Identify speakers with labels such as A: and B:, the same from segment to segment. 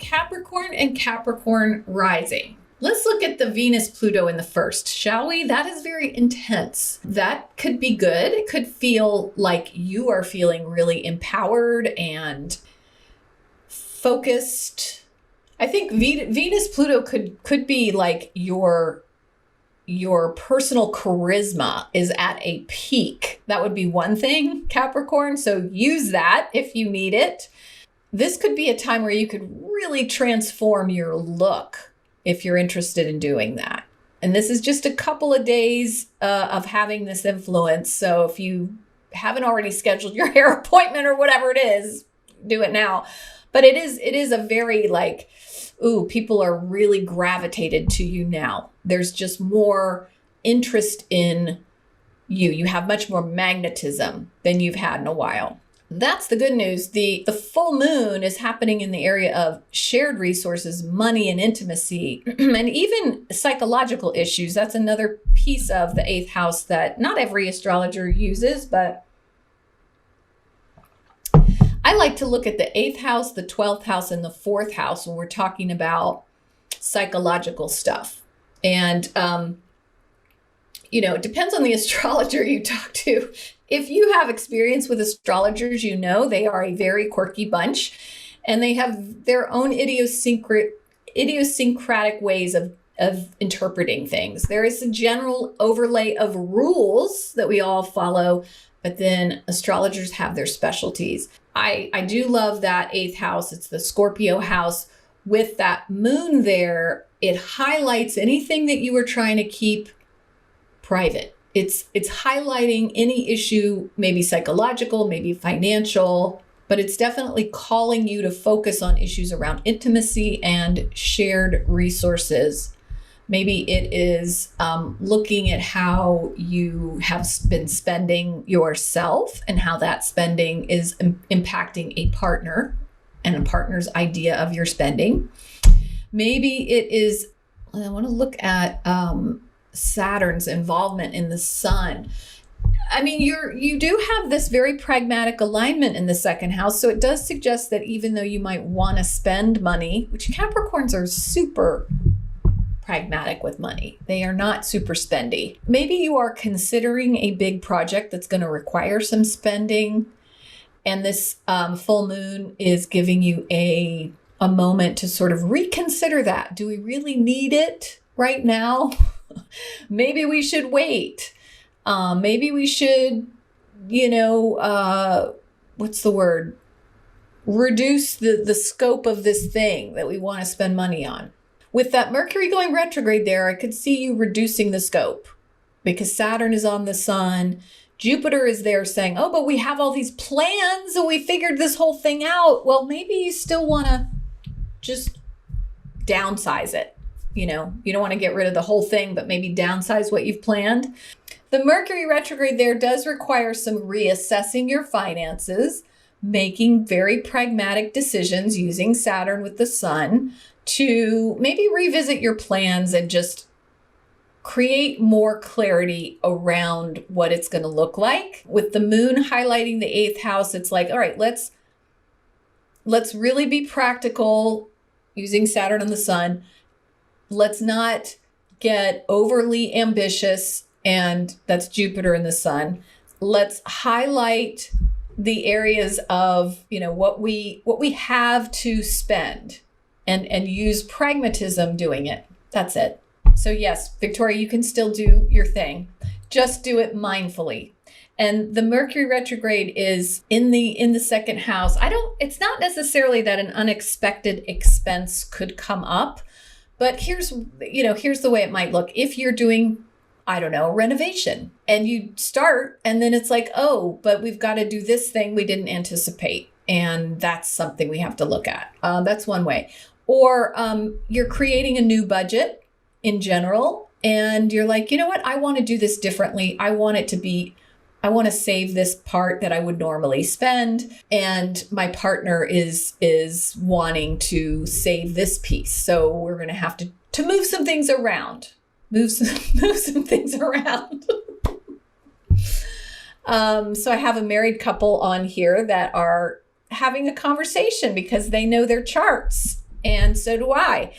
A: Capricorn and Capricorn rising. Let's look at the Venus-Pluto in the first, shall we? That is very intense. That could be good. It could feel like you are feeling really empowered and focused. I think Venus-Pluto could be like your personal charisma is at a peak. That would be one thing, Capricorn. So use that if you need it. This could be a time where you could really transform your look if you're interested in doing that. And this is just a couple of days of having this influence. So if you haven't already scheduled your hair appointment or whatever it is, do it now. But it is a very like, ooh, people are really gravitated to you now. There's just more interest in you. You have much more magnetism than you've had in a while. That's the good news. The full moon is happening in the area of shared resources, money and intimacy, and even psychological issues. That's another piece of the 8th house that not every astrologer uses, but I like to look at the 8th house, the 12th house, and the 4th house when we're talking about psychological stuff. And, it depends on the astrologer you talk to. If you have experience with astrologers, they are a very quirky bunch and they have their own idiosyncratic ways of interpreting things. There is a general overlay of rules that we all follow, but then astrologers have their specialties. I do love that 8th house. It's the Scorpio house. With that moon there, it highlights anything that you were trying to keep private. It's highlighting any issue, maybe psychological, maybe financial, but it's definitely calling you to focus on issues around intimacy and shared resources. Maybe it is looking at how you have been spending yourself and how that spending is impacting a partner and a partner's idea of your spending. Maybe it is, I want to look at Saturn's involvement in the sun. I mean, you do have this very pragmatic alignment in the 2nd house. So it does suggest that even though you might want to spend money, which Capricorns are super pragmatic with money, they are not super spendy. Maybe you are considering a big project that's going to require some spending. And this full moon is giving you a moment to sort of reconsider that. Do we really need it right now? Maybe we should wait. Maybe we should, what's the word? Reduce the scope of this thing that we want to spend money on. With that Mercury going retrograde there, I could see you reducing the scope because Saturn is on the sun. Jupiter is there saying, oh, but we have all these plans and we figured this whole thing out. Well, maybe you still want to just downsize it. You don't want to get rid of the whole thing, but maybe downsize what you've planned. The Mercury retrograde there does require some reassessing your finances, making very pragmatic decisions using Saturn with the sun to maybe revisit your plans and just create more clarity around what it's going to look like. With the moon highlighting the 8th house, it's like, all right, let's really be practical using Saturn and the sun. Let's not get overly ambitious, and that's Jupiter and the sun. Let's highlight the areas of, what we have to spend and use pragmatism doing it. That's it. So yes, Victoria, you can still do your thing. Just do it mindfully. And the Mercury retrograde is in the 2nd house. It's not necessarily that an unexpected expense could come up, but here's the way it might look. If you're doing, a renovation and you start and then it's like, oh, but we've got to do this thing we didn't anticipate. And that's something we have to look at. That's one way. Or you're creating a new budget in general. And you're like, you know what? I want to do this differently. I want to save this part that I would normally spend. And my partner is wanting to save this piece. So we're going to have to move some things around. Move some things around. So I have a married couple on here that are having a conversation because they know their charts And so do I.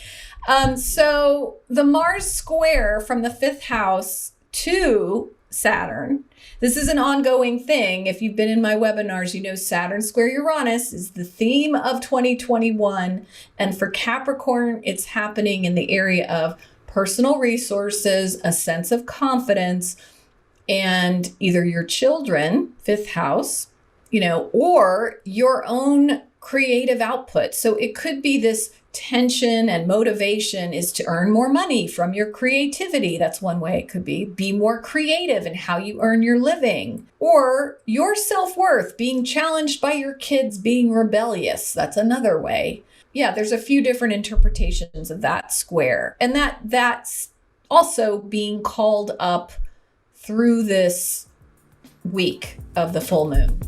A: So the Mars square from the 5th house to Saturn, this is an ongoing thing. If you've been in my webinars, you know Saturn square Uranus is the theme of 2021. And for Capricorn, it's happening in the area of personal resources, a sense of confidence, and either your children, 5th house, or your own creative output. So it could be this tension and motivation is to earn more money from your creativity. That's one way it could be. Be more creative in how you earn your living. Or your self-worth, being challenged by your kids being rebellious. That's another way. Yeah, there's a few different interpretations of that square. And that's also being called up through this week of the full moon.